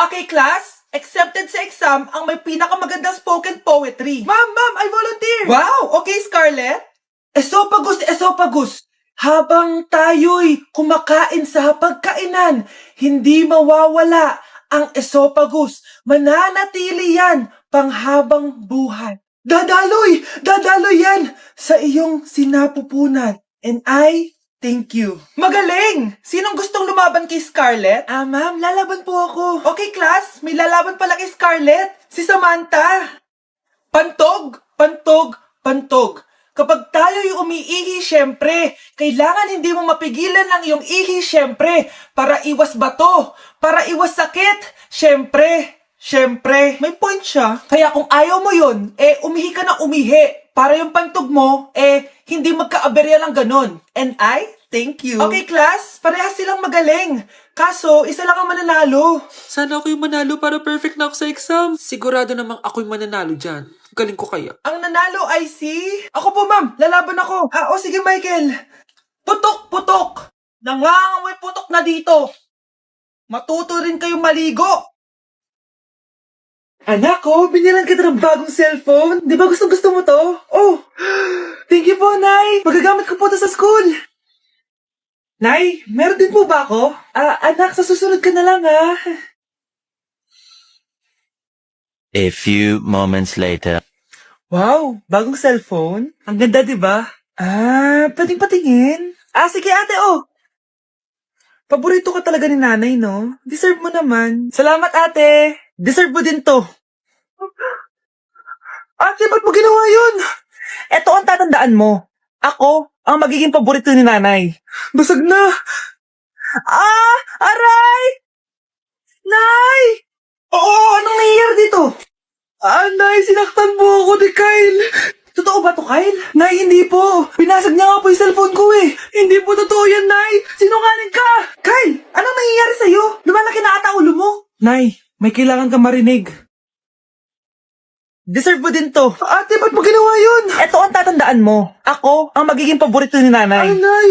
Okay, class. Accepted sa exam ang may pinakamagandang spoken poetry. Ma'am, I volunteer. Wow, okay, Scarlett. Esophagus. Habang tayo'y kumakain sa pagkainan, hindi mawawala ang esophagus. Mananatili yan panghabang buhay. Dadaloy yan sa iyong sinapupunan. And I thank you. Magaling! Sinong gustong lumaban kay Scarlett? Ma'am, lalaban po ako. Okay, class. May lalaban pala kay Scarlett. Si Samantha. Pantog. Kapag tayo'y umiihi, syempre, kailangan hindi mo mapigilan ang iyong ihi, syempre, para iwas bato, para iwas sakit, syempre, may point siya. Kaya kung ayaw mo yun, umihi ka na umihi, para yung pantog mo, hindi magka-aberya lang ganon. And I thank you. Okay, class, parehas silang magaling. Kaso, isa lang ang mananalo. Sana ako yung manalo para perfect na ako sa exam. Sigurado namang ako yung mananalo dyan. Galing ko kaya. Ang nanalo ay si... Ako po, ma'am. Lalaban ako. Sige, Michael. Putok. Nangangamoy putok na dito. Matuto rin kayong maligo. Anak ko, binilan kita ng bagong cellphone. Di ba gusto mo to? Oh, thank you po, Nay. Magagamit ko po to sa school. Nay, meron din po ba ako? Anak, sa susunod ka na lang, ha? A few moments later. Wow, bagong cellphone. Ang ganda, di ba? Pwedeng patingin. Sige ate, oh. Paborito ka talaga ni nanay, no? Deserve mo naman. Salamat, ate. Deserve mo din to. Ate, ba't mo ginawa yun? Eto ang tatandaan mo. Ako ang magiging paborito ni nanay. Basag na. Aray! Nay! Oo, anong nangyayari dito? Nay, sinaktan mo ako ni Kyle. Totoo ba to, Kyle? Nay, hindi po. Pinasag niya nga po yung cellphone ko eh. Hindi po totoo yan, Nay. Sinungaling ka. Kyle, anong nangyayari sa'yo? Lumalaki na ata ulo mo. Nay, may kailangan ka marinig. Deserve mo din to. Ate, ba't mo ginawa yun? Eto ang tatandaan mo. Ako ang magiging paborito ni nanay. Nay.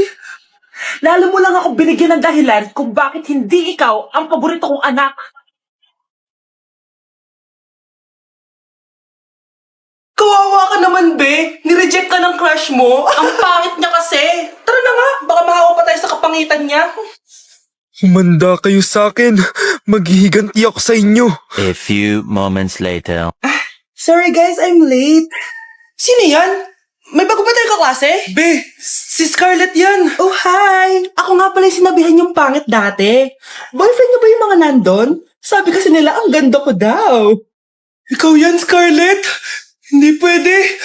Lalo mo lang ako binigyan ng dahilan kung bakit hindi ikaw ang paborito kong anak. Kawawa ka naman, be. Nireject ka ng crush mo. Ang pangit niya kasi. Tara na nga, baka mahawa pa tayo sa kapangitan niya. Humanda kayo sa akin. Maghihiganti ako sa inyo. A few moments later. Sorry guys, I'm late. Sino yan? May bago ba tayo kaklase? Be, si Scarlett yan. Oh, hi. Ako nga pala yung sinabihan yung pangit dati. Boyfriend niyo ba yung mga nandun? Sabi kasi nila, ang ganda ko daw. Ikaw yan, Scarlett? Hindi pwede.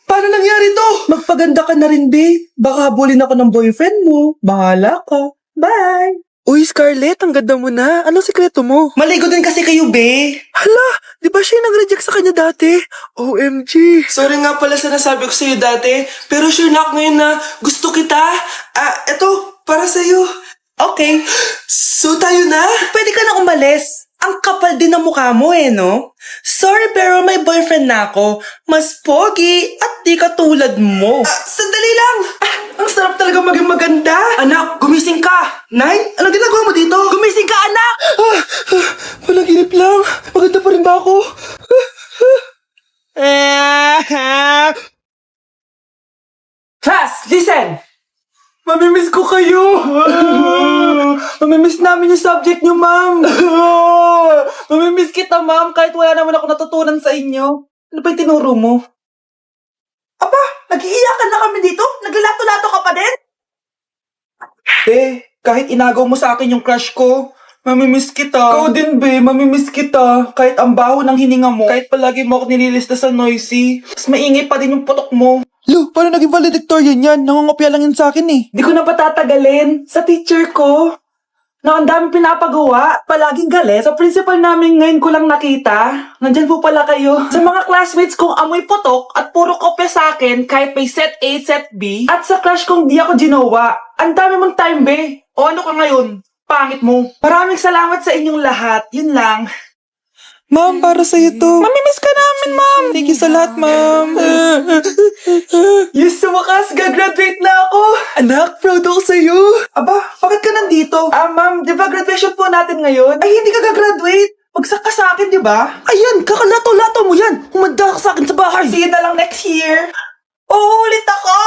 Paano nangyari to? Magpaganda ka na rin, be. Baka habulin ako ng boyfriend mo. Bahala ka. Bye. Uy, Scarlett, ang ganda mo na. Anong sikreto mo? Maligo din kasi kayo, be. Hala, di ba siya yung nag-reject sa kanya dati? OMG. Sorry nga pala sa nasabi ko sa'yo dati, pero sure na ako ngayon na gusto kita. Eto, para sa'yo. Okay. So tayo na? Pwede ka na umalis. Ang kapal din ng mukha mo no? Sorry pero may boyfriend na ako. Mas pogi at di katulad mo. Sandali lang. Ang sarap talaga maging maganda. Anak, gumising ka. Nay, anong ginagawa mo dito? Gumising ka, anak! Panaginip lang. Maganda pa rin ba ako? Class, listen! Mamimiss ko kayo! Mamimiss namin yung subject nyo, ma'am! Mamimiss kita, ma'am, kahit wala naman ako natutunan sa inyo. Ano ba yung tinuro mo? Aba, nag-iiyakan na kami dito? Naglalato-lato ka pa din? Kahit inagaw mo sa akin yung crush ko, mamimiss kita. Ikaw din, mamimiss kita. Kahit ang baho ng hininga mo, kahit palagi mo ako nililista sa noisy, mas maingay pa din yung putok mo. Lo, paano naging valedictorian yan? Nangungopia lang yun sa akin eh. Di ko na patatagalin. Sa teacher ko, na ang dami pinapagawa, palaging galit. Sa principal namin ngayon ko lang nakita. Nandyan po pala kayo. Sa mga classmates kong amoy putok at puro kopya sa akin kahit may set A, set B. At sa crush kong di ako ginawa. Ang dami mong time, be. O ano ka ngayon? Pangit mo. Maraming salamat sa inyong lahat. Yun lang. Ma'am, para sa'yo to. Mamimiss ka namin, ma'am. Thank you sa lahat, ma'am. Yes, sa wakas, gagraduate na ako. Anak, proud ako sa'yo. Aba, bakit ka nandito? Ma'am, di ba graduation po natin ngayon? Ay, hindi ka gagraduate. sa akin, di ba? Ayan, kakalato-lato mo yan. Humanda ka sa akin sa bahay. See you na lang next year. Uulit ako?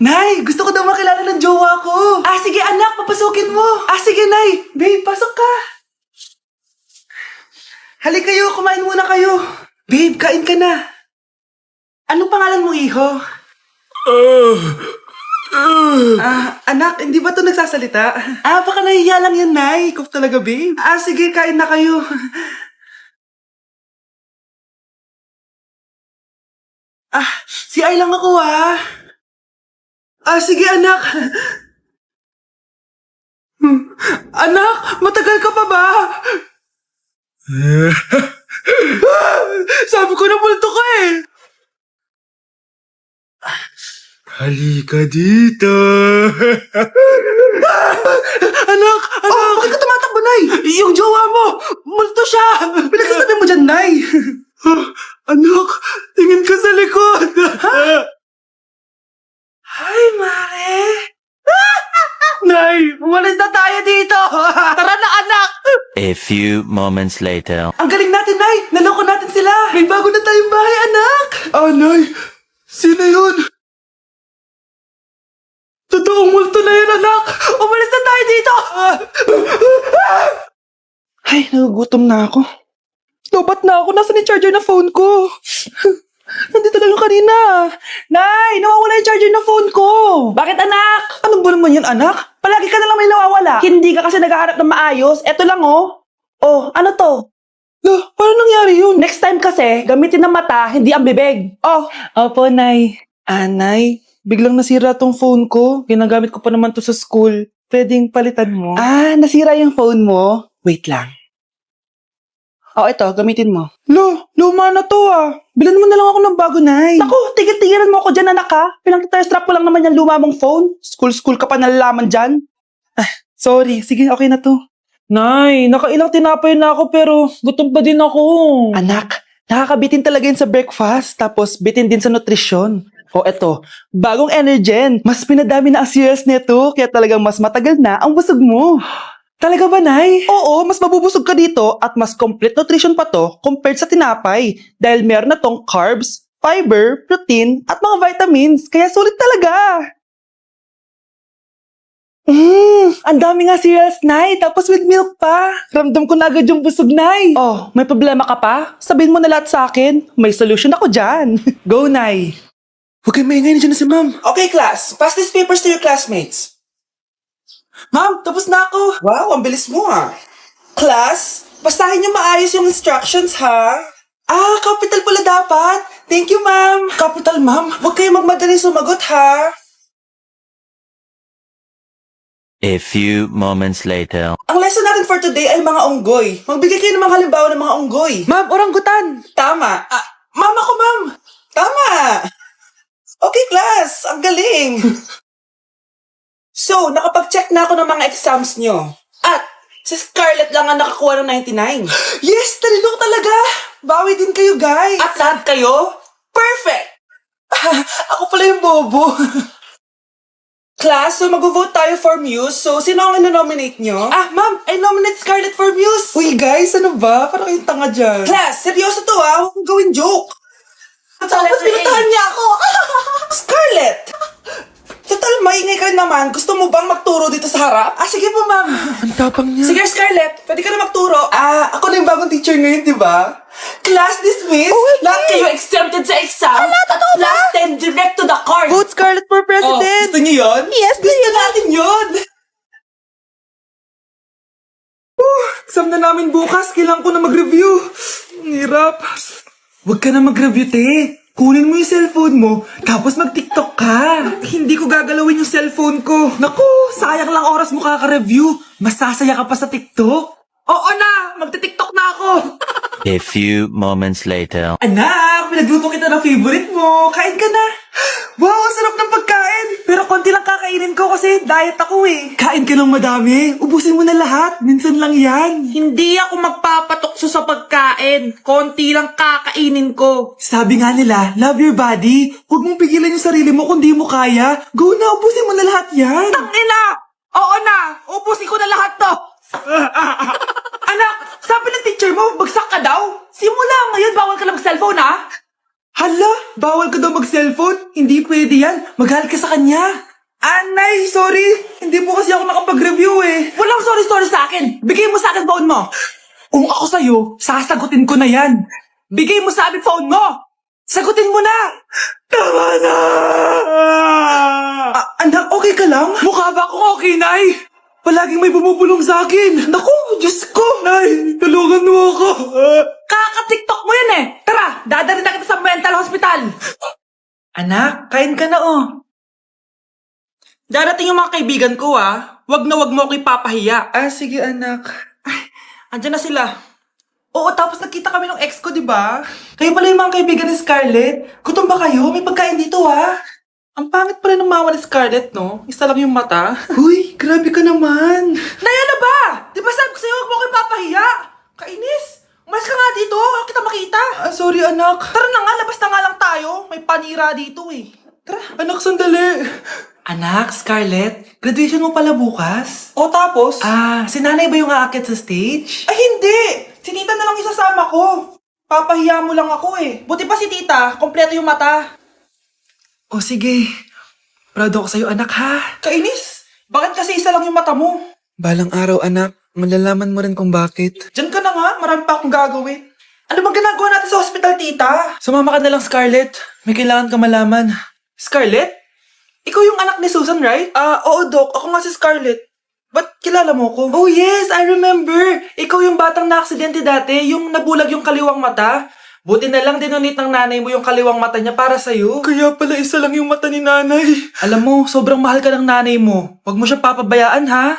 Nay, gusto ko daw makilala ng jowa ko. Ah, sige anak, papasukin mo. Ah, sige Nay. Babe, pasok ka. Halika kayo, kumain muna kayo. Babe, kain ka na. Anong pangalan mo, iho? Anak, hindi ba ito nagsasalita? Baka nahihiya lang yan, Nay. Ikaw talaga, babe. Sige, kain na kayo. Si Ay lang ako, sige, anak. Anak, matagal ka pa ba? Sabi ko na multo ka eh. Halika dito. Anak! Bakit ka tumatakbo, Nay? Yung jowa mo! Multo siya! Pinagsasabi mo dyan, Nay! Anak! Tingin ka sa likod! Hi, Mare! Nay! Umalis na tayo dito! Tara na, anak! A few moments later. Ang galing natin, Nay! Naloko natin sila! May bago na tayong bahay, anak! Nay! Sino yun? Totoong multo na yun, anak! Umalis na tayo dito! Ay, nagugutom na ako. Lobat na ako. Nasaan yung charger na phone ko? Nandito lang yung kanina. Nay, nawawala yung charger ng phone ko. Bakit, anak? Ano ba naman yan, anak? Palagi ka na lang may nawawala. Hindi ka kasi naghahanap ng maayos. Eto lang, oh. Oh, ano to? Paano nangyari yun? Next time kasi, gamitin ng mata, hindi ang bibig. Oh. Opo, Nay. Nay, biglang nasira tong phone ko. Ginagamit ko pa naman to sa school. Pwedeng palitan mo. Nasira yung phone mo? Wait lang. Ito, gamitin mo. Luma na to Bilan mo na lang ako ng bago, Nay. Naku, tigil-tigilan mo ako dyan, anak Pinag-tire-strap ko lang naman yung luma mong phone. School ka pa nalalaman dyan. Sorry. Sige, okay na to. Nay, nakailang tinapay na ako pero gutom pa din ako. Anak, nakakabitin talaga yun sa breakfast. Tapos bitin din sa nutrisyon. Eto, bagong Energen. Mas pinadami na ang cereals nito, kaya talagang mas matagal na ang busog mo. Talaga ba, Nay? Oo, mas mabubusog ka dito at mas complete nutrition pa to compared sa tinapay. Dahil meron na tong carbs, fiber, protein, at mga vitamins. Kaya sulit talaga. Ang dami nga cereals, Nay. Tapos with milk pa. Ramdam ko na agad yung busog, Nay. May problema ka pa? Sabihin mo na lahat sa akin. May solution ako dyan. Go, Nay. Huwag kayo maingay, nandiyan na si Ma'am. Okay, class. Pass these papers to your classmates. Ma'am, tapos na ako. Wow, ang bilis mo Class, basahin niyo maayos yung instructions, ha? Capital pala dapat. Thank you, Ma'am. Capital, Ma'am. Huwag kayo magmadali sumagot, ha? A few moments later. Ang lesson natin for today ay mga unggoy. Magbigay kayo ng mga halimbawa ng mga unggoy. Ma'am, oranggutan. Tama. Ma'am ako, Ma'am. Tama. Okay, class. Ang galing. So, nakapag-check na ako ng mga exams nyo. At, si Scarlett lang ang nakakuha ng 99. Yes! Talino ko talaga! Bawi din kayo, guys! At lahat kayo? Perfect! Ako pala yung bobo. Class, so mag-vote tayo for Muse. So, sino ang ino-nominate nyo? Ma'am, I nominate Scarlett for Muse. Uy, guys, ano ba? Parang kayong tanga dyan. Class, seryoso to Huwag kong gawin joke. Tapos pinuntahan niya ako. Scarlett! Total, maingay ka naman. Gusto mo bang magturo dito sa harap? Sige po, ma'am. Ang tapang niya. Sige, Scarlett. Pwede ka na magturo. Ako na yung bagong teacher ngayon, di ba? Class dismissed. Lahat kayo exempted sa exam. Totoo ba? Last 10, direct to the card. Vote Scarlett for president. Gusto niyo yun? Yes, gusto natin yun. Exam na namin bukas. Kailangan ko na mag-review. Ang hirap. Huwag ka na mag-review, te. Kunin mo yung cellphone mo, tapos mag-TikTok ka. Hindi ko gagalawin yung cellphone ko. Naku, sayang lang oras mo kaka-review. Mas sasaya ka pa sa TikTok. Oo na, magti-TikTok na ako. A few moments later. Anak, pinagluto kita ng favorite mo. Kain ka na. Wow, ang sarap ng pagkain. Pero konti lang kakainin ko kasi diet ako Kain ka ng madami. Ubusin mo na lahat. Minsan lang yan. Hindi ako magpapatukso sa pagkain. Konti lang kakainin ko. Sabi nga nila, love your body. Huwag mong pigilan yung sarili mo kung di mo kaya. Go na, ubusin mo na lahat yan. Tangina! Oo na! Ubusin ko na lahat to! mag-cellphone? Hindi pwede yan. Magalit ka sa kanya. Anay, sorry. Hindi po kasi ako nakapag-review eh. Walang sorry sa akin. Bigay mo sa akin phone mo. Kung ako sa'yo, sasagutin ko na yan. Bigay mo sa akin phone mo. Sagutin mo na. Tama na. Anak, okay ka lang? Mukha ba akong okay, Nay? Palaging may bumubulong sa akin. Naku, Diyos ko. Nay, tulungan mo ako. Kaka-tiktok mo yan eh. Tara, dadalhin na kita sa mental hospital. Anak, kain ka na oh. Darating yung mga kaibigan ko ah. Wag na wag mo ako ipapahiya. Sige anak. Ay, andyan na sila. Oo, tapos nagkita kami ng ex ko, di ba? Kayo pala yung mga kaibigan ni Scarlett. Gutom ba kayo? May pagkain dito ah. Ang pangit pala ng mama ni Scarlett, no? Isa lang yung mata. Huy, grabe ka naman. Naya na ba? Di ba sabi ko sa'yo, wag mo ako ipapahiya? Kainis. Umalis ka nga dito. Huwag kita makita. Sorry anak. Tara na nga, labas na nga lang tayo. May panira dito eh. Tara. Anak, sandali. Anak, Scarlett, graduation mo pala bukas? O tapos? Si nanay ba yung aakit sa stage? Ay, hindi! Si tita na lang isasama ko. Papahiya mo lang ako eh. Buti pa si tita, kompleto yung mata. O sige, proud ako sa'yo anak ha. Kainis, bakit kasi isa lang yung mata mo? Balang araw anak, malalaman mo rin kung bakit. Diyan ka na nga, marami pa akong gagawin. Ano bang ginagawa natin sa hospital, tita? Sumama ka na lang, Scarlett. May kailangan ka malaman. Scarlett? Ikaw yung anak ni Susan, right? Oo, Doc. Ako nga si Scarlett. Ba't kilala mo ko? Oh, yes. I remember. Ikaw yung batang na-aksidente dati. Yung nabulag yung kaliwang mata. Buti na lang dinonate ng nanay mo yung kaliwang mata niya para sa'yo. Kaya pala isa lang yung mata ni nanay. Alam mo, sobrang mahal ka ng nanay mo. Huwag mo siyang papabayaan, ha?